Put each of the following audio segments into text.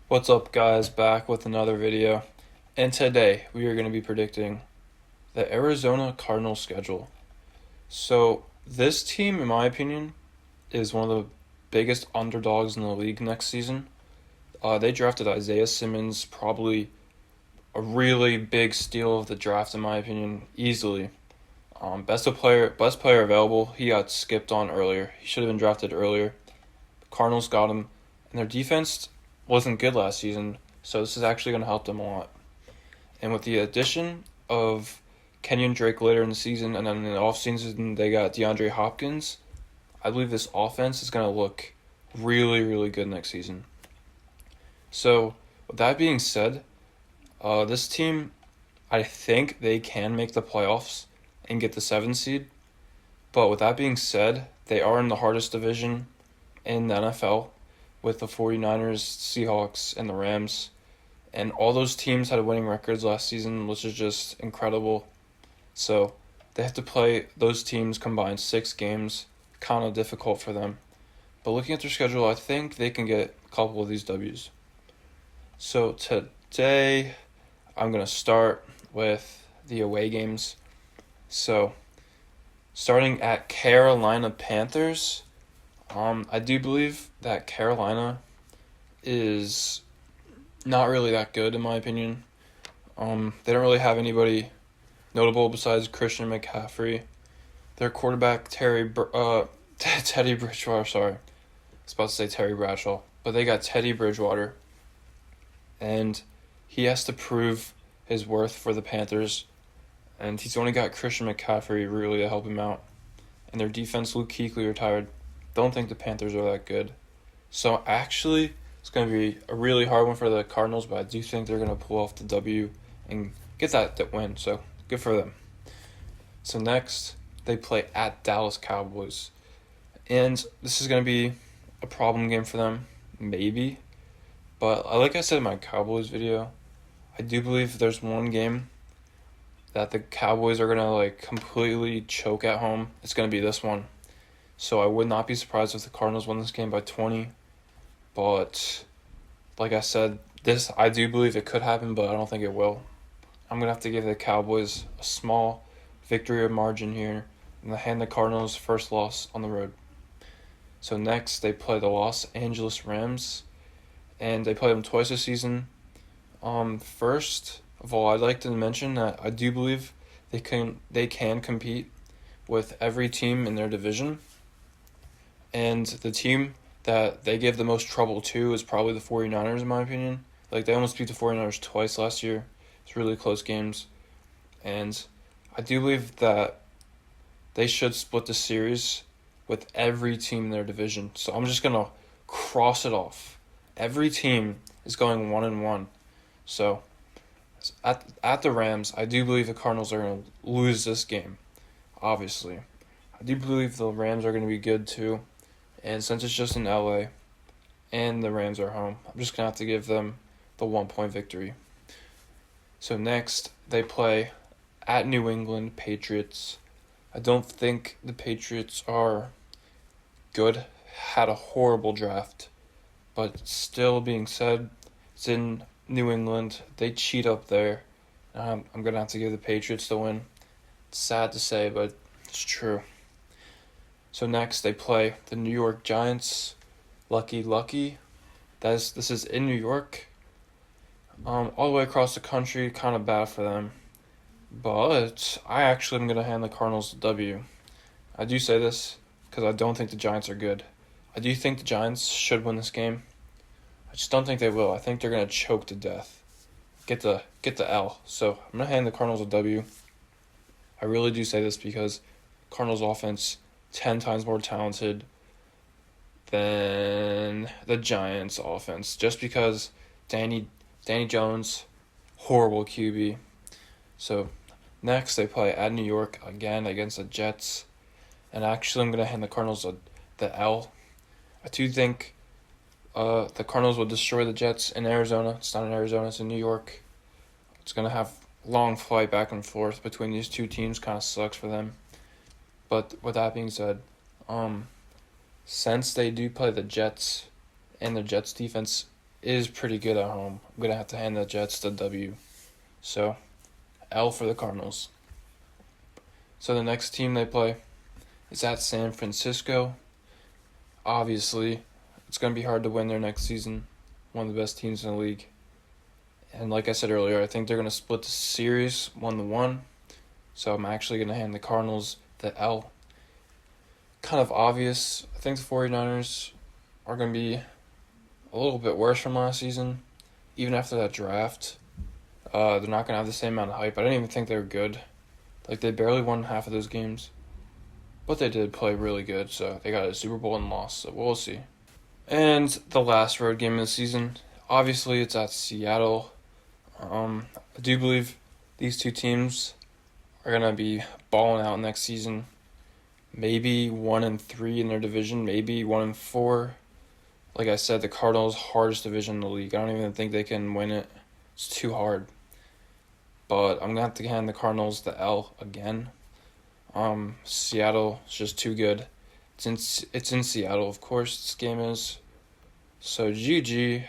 What's up, guys? Back with another video. And today we are going to be predicting the Arizona Cardinals schedule. So, this team, in my opinion, is one of the biggest underdogs in the league next season. They drafted Isaiah Simmons, probably a really big steal of the draft, in my opinion, easily. Best player available. He got skipped on earlier. He should have been drafted earlier. The Cardinals got him, and their defense wasn't good last season, so this is actually going to help them a lot. And with the addition of Kenyon Drake later in the season, and then in the offseason they got DeAndre Hopkins, I believe this offense is going to look really, really good next season. So, with that being said, this team, I think they can make the playoffs and get the 7th seed. But with that being said, they are in the hardest division in the NFL with the 49ers, Seahawks, and the Rams. And all those teams had winning records last season, which is just incredible. So they have to play those teams combined 6 games, kind of difficult for them. But looking at their schedule, I think they can get a couple of these W's. So today, I'm going to start with the away games. So starting at Carolina Panthers, I do believe that Carolina is not really that good in my opinion. They don't really have anybody notable besides Christian McCaffrey. Their quarterback Teddy Bridgewater. Sorry, I was about to say Terry Bradshaw, but they got Teddy Bridgewater, and he has to prove his worth for the Panthers. And he's only got Christian McCaffrey really to help him out. And their defense, Luke Kuechly retired. Don't think the Panthers are that good. So actually, it's going to be a really hard one for the Cardinals, but I do think they're going to pull off the W and get that win. So good for them. So next, they play at Dallas Cowboys. And this is going to be a problem game for them, maybe. But like I said in my Cowboys video, I do believe there's one game that the Cowboys are going to completely choke at home. It's going to be this one. So I would not be surprised if the Cardinals win this game by 20. But like I said, I do believe it could happen, but I don't think it will. I'm going to have to give the Cowboys a small victory margin here and hand the Cardinals first loss on the road. So next, they play the Los Angeles Rams, and they play them twice this season. First of all, I'd like to mention that I do believe they can compete with every team in their division. And the team that they give the most trouble to is probably the 49ers, in my opinion. They almost beat the 49ers twice last year. It's really close games. And I do believe that they should split the series with every team in their division. So I'm just going to cross it off. Every team is going 1-1. So at the Rams, I do believe the Cardinals are going to lose this game, obviously. I do believe the Rams are going to be good too. And since it's just in LA and the Rams are home, I'm just going to have to give them the 1-point victory. So next, they play at New England Patriots. I don't think the Patriots are good. Had a horrible draft. But still being said, it's in New England. They cheat up there. I'm going to have to give the Patriots the win. It's sad to say, but it's true. So next, they play the New York Giants. Lucky. This is in New York. All the way across the country, kind of bad for them. But I actually am going to hand the Cardinals the W. I do say this because I don't think the Giants are good. I do think the Giants should win this game. I just don't think they will. I think they're going to choke to death. Get the L. So I'm going to hand the Cardinals a W. I really do say this because Cardinals offense 10 times more talented than the Giants offense. Just because Danny Jones, horrible QB. So next they play at New York again against the Jets. And actually I'm going to hand the Cardinals the L. I do think the Cardinals will destroy the Jets in Arizona. It's not in Arizona, it's in New York. It's going to have a long flight back and forth between these two teams. Kind of sucks for them. But with that being said, since they do play the Jets, and the Jets defense is pretty good at home. I'm going to have to hand the Jets the W. So, L for the Cardinals. So the next team they play is at San Francisco. Obviously, it's going to be hard to win their next season. One of the best teams in the league. And like I said earlier, I think they're going to split the series 1-1. So I'm actually going to hand the Cardinals the L. Kind of obvious. I think the 49ers are going to be a little bit worse from last season. Even after that draft, they're not going to have the same amount of hype. I didn't even think they were good. Like, they barely won half of those games. But they did play really good, so they got a Super Bowl and lost, so we'll see. And the last road game of the season, obviously it's at Seattle. I do believe these two teams are going to be balling out next season. Maybe 1-3 in their division, maybe 1-4. Like I said, the Cardinals' hardest division in the league. I don't even think they can win it. It's too hard. But I'm going to have to hand the Cardinals the L again. Seattle is just too good. It's in Seattle, of course, this game is. So, GG.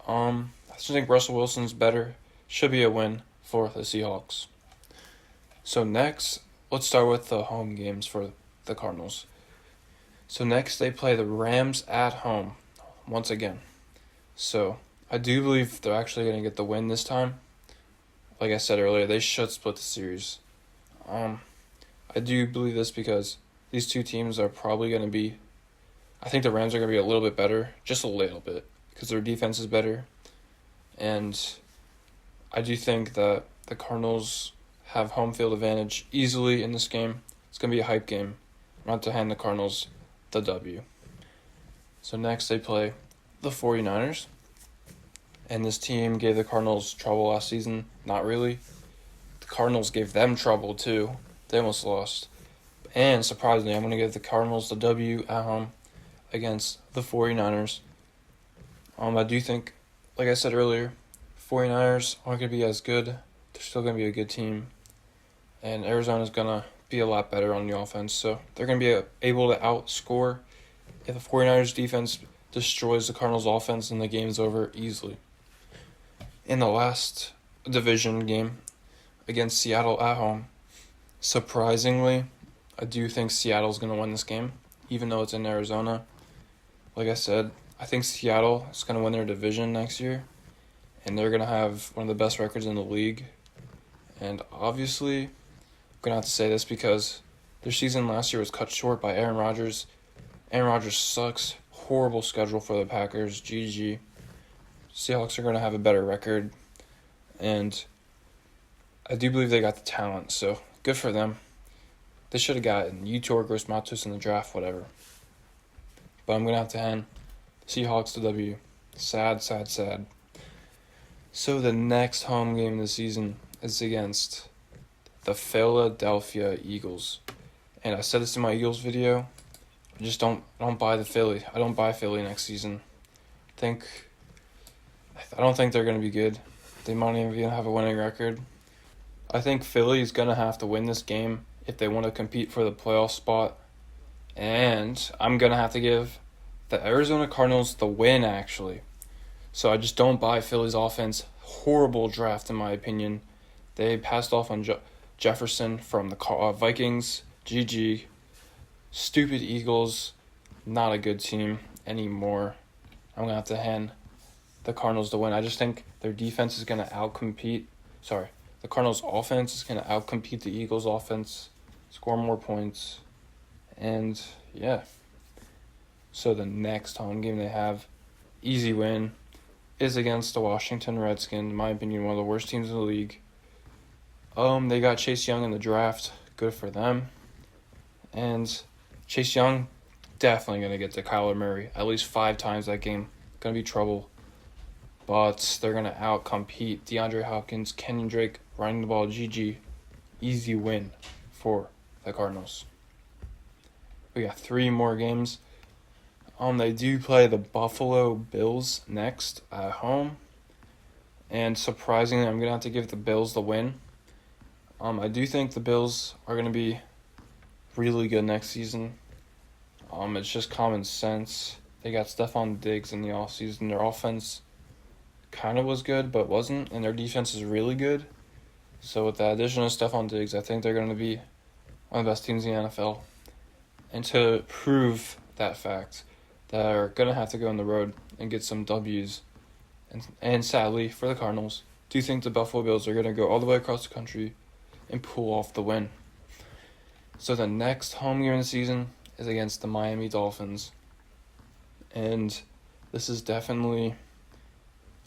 I just think Russell Wilson's better. Should be a win for the Seahawks. So, next, let's start with the home games for the Cardinals. So, next, they play the Rams at home once again. So, I do believe they're actually going to get the win this time. Like I said earlier, they should split the series. I do believe this because these two teams are probably going to be... I think the Rams are going to be a little bit better, just a little bit, because their defense is better. And I do think that the Cardinals have home field advantage easily in this game. It's going to be a hype game. I'm going to have to hand the Cardinals the W. So next they play the 49ers. And this team gave the Cardinals trouble last season. Not really. The Cardinals gave them trouble too. They almost lost. And surprisingly, I'm going to give the Cardinals the W at home against the 49ers. I do think, like I said earlier, 49ers aren't going to be as good. They're still going to be a good team. And Arizona's going to be a lot better on the offense. So they're going to be able to outscore. If the 49ers defense destroys the Cardinals offense, then the game's over easily. In the last division game against Seattle at home, surprisingly, I do think Seattle's going to win this game, even though it's in Arizona. Like I said, I think Seattle is going to win their division next year, and they're going to have one of the best records in the league. And obviously, I'm going to have to say this because their season last year was cut short by Aaron Rodgers. Aaron Rodgers sucks. Horrible schedule for the Packers. GG. Seahawks are going to have a better record, and I do believe they got the talent, so good for them. They should have gotten Yetur Gross-Matos in the draft, whatever. But I'm going to have to hand Seahawks the W. Sad, sad, sad. So the next home game of the season is against the Philadelphia Eagles. And I said this in my Eagles video. I just don't buy the Philly. I don't buy Philly next season. I don't think they're going to be good. They might even have a winning record. I think Philly is going to have to win this game if they want to compete for the playoff spot. And I'm going to have to give the Arizona Cardinals the win, actually. So I just don't buy Philly's offense. Horrible draft, in my opinion. They passed off on Jefferson from the Vikings. GG. Stupid Eagles. Not a good team anymore. I'm going to have to hand the Cardinals to win. I just think their defense is going to outcompete. The Cardinals' offense is going to outcompete the Eagles' offense, score more points, and yeah. So the next home game they have, easy win, is against the Washington Redskins. In my opinion, one of the worst teams in the league. They got Chase Young in the draft. Good for them. And Chase Young definitely going to get to Kyler Murray at least 5 times that game. Going to be trouble. But they're going to outcompete DeAndre Hopkins, Kenyon Drake, running the ball, GG. Easy win for the Cardinals. We got 3 more games. They do play the Buffalo Bills next at home. And surprisingly, I'm going to have to give the Bills the win. I do think the Bills are going to be really good next season. It's just common sense. They got Stephon Diggs in the offseason. Their offense kind of was good, but wasn't, and their defense is really good. So with the addition of Stephon Diggs, I think they're going to be one of the best teams in the NFL. And to prove that fact, they're going to have to go on the road and get some W's. And sadly, for the Cardinals, do you think the Buffalo Bills are going to go all the way across the country and pull off the win? So the next home game of the season is against the Miami Dolphins. And this is definitely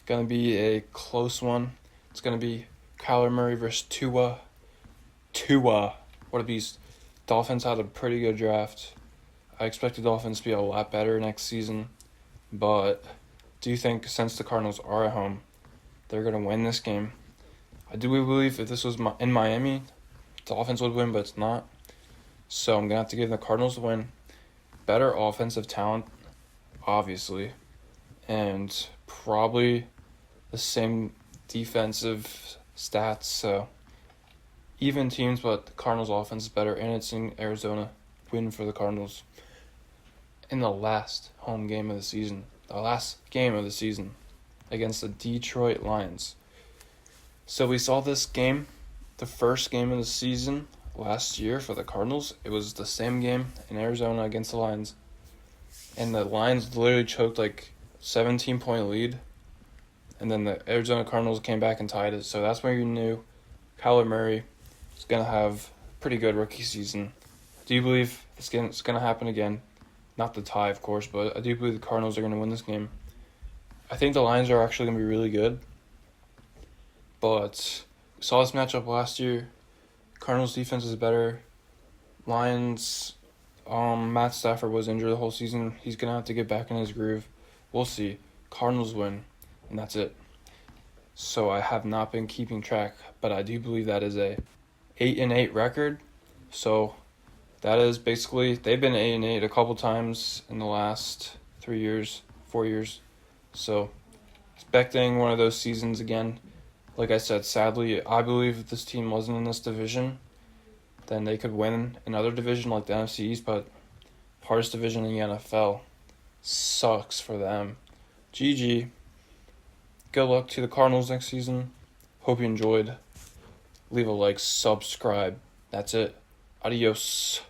going to be a close one. It's going to be Kyler Murray versus Tua. What a beast. Dolphins had a pretty good draft. I expect the Dolphins to be a lot better next season. But do you think, since the Cardinals are at home, they're going to win this game? I do believe if this was in Miami, Dolphins would win, but it's not. So I'm going to have to give the Cardinals the win. Better offensive talent, obviously, and probably the same defensive stats. So even teams, but the Cardinals' offense is better, and it's in Arizona. Win for the Cardinals. In the last home game of the season, against the Detroit Lions. So we saw this game, the first game of the season last year for the Cardinals. It was the same game in Arizona against the Lions. And the Lions literally choked like 17-point lead. And then the Arizona Cardinals came back and tied it. So that's when you knew Kyler Murray was going to have a pretty good rookie season. Do you believe it's going to happen again? Not the tie, of course, but I do believe the Cardinals are going to win this game. I think the Lions are actually going to be really good. But we saw this matchup last year. Cardinals' defense is better. Lions, Matt Stafford was injured the whole season. He's going to have to get back in his groove. We'll see. Cardinals win, and that's it. So I have not been keeping track, but I do believe that is a 8-8 record. So that is basically, they've been 8-8 a couple times in the last 4 years. So expecting one of those seasons again. Like I said, sadly, I believe if this team wasn't in this division, then they could win another division like the NFC East, but hardest division in the NFL. Sucks for them. GG. Good luck to the Cardinals next season. Hope you enjoyed. Leave a like, subscribe. That's it. Adios.